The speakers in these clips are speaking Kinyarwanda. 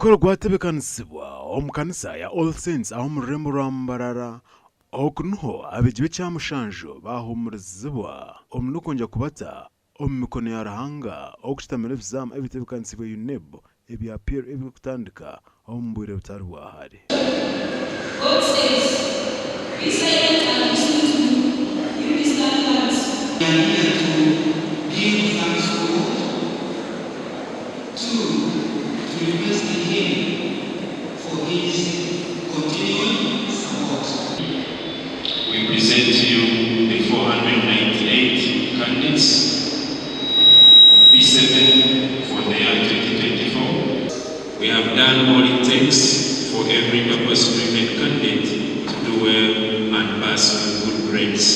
omukolo gwatebekanisiibwa omu kanisa ya All Saints aho mu rurembo rwa Mbarara okunuho abeegi b'ekyamushanju baahumurizibwa omu n'okwongera kubata omu mikono ya Ruhanga okukitamira ebizaamu ebitebekanisiibwa UNEB ebya PLE ebirikutandika omu bwire butari bwahari. We present to you the 498 candidates, P7 for the year 2024. We have done all it takes for every purpose-driven candidate to do well and pass with good grades.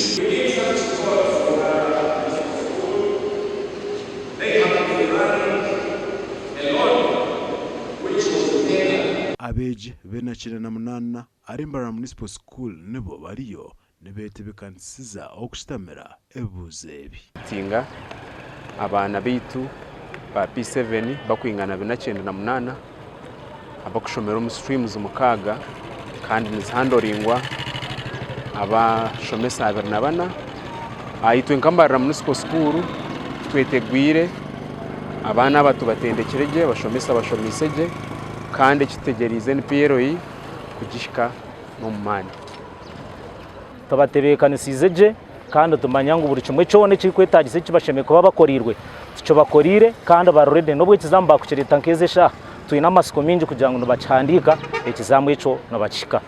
Abeegi b'enakina na munana ari Mbarara Municipal School nibo bariyo nibetebekanisiza okushitamira ebibuuzo ebi. Tinga abaana baitu ba P7 bakwingana 98 abakushomera omu streams mukaaga kandi nizihandoringwa abashomesa 24 aitwe nka Mbarara Municipal School twetegwire abaana abatu batendekiregye bashomesa bashomiseje kandi kitegerize PLE kugishika no mumani tubatebekanisize kandi tumanya ngo buri kimwe cyone kikwetagise kibasheme kuba bakorirwe cyo bakorire kandi barorede no bw'ikizambu bakukirita nkeze sha tuyina amasiko mingi kugira ngo nabacandika ekizambu eco nabakishika.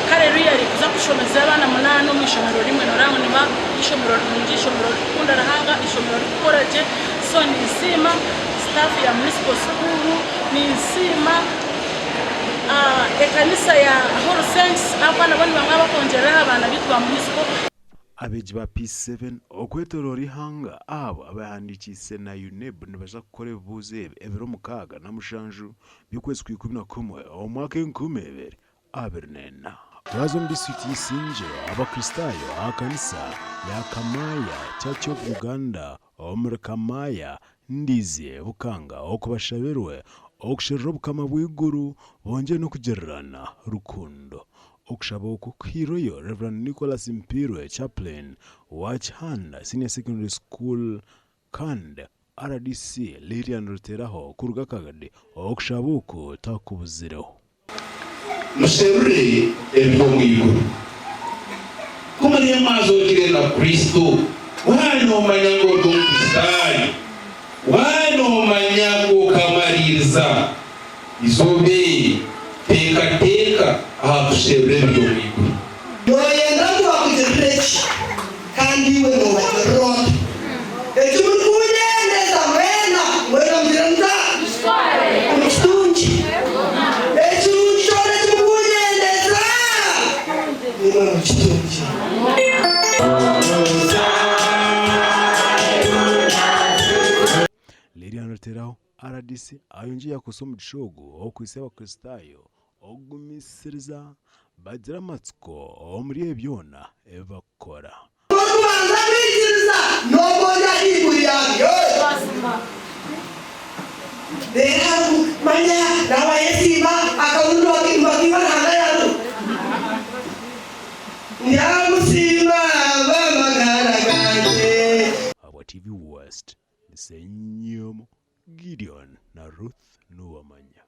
Kareriyari kuza kushomeza abana munano mu ishomero rimwe norango niba ishomero ryinji ishomero rikunda Ruhanga ishomero rikoraje so ni nsima staff ya municipal school ni nsima ekanisa ya All Saints abana bani bamwe bakongera abana bitwa municipal. Abeegi ba P7 okwetorora ihanga abo abahandikise na UNEB nibaza gukora ebibuuzo ebi ebiro mukaaga na mushanju by'okwezi kwa11 omwaka 2024. Twazo mu district y'Isinje abakristayo akanisa ya Kamaya Church of Uganda omuri Kamaya ndize bukanga okubashabirwe okushirira obukama bw'iguru bonje no kugererana rukundo okushaba okukhiroyo Reverend Nicholas Mpirwe chaplain wa Chihanda Senior Secondary School kandi RDC Lilian Ruteraho kuruga kagade okushaba uko takubuzireho muserure ebyo mwiguru kumanya mazo kire na Kristo wano manyango dokisari wano manyango kamaririza izobe teka aha kuserure ebyo mwiguru noyenda kubakujerechi kandi we no barondo ekimukunendeza mwena mdiranda umustunji Lilian Ruteraho RDC ayongiye kusoma gishogo okwise abakristayo ogumisiriza bagira amatsiko omuri ebyona ebakora kubanza biziriza nobonya iguriyabyo Deharu manya dawa yesiba akawundo wakiba hangayalo Ndyamusiimanta magara ganje. Aba TV West Nsenyomo Gideon na Ruth Nuwamanya.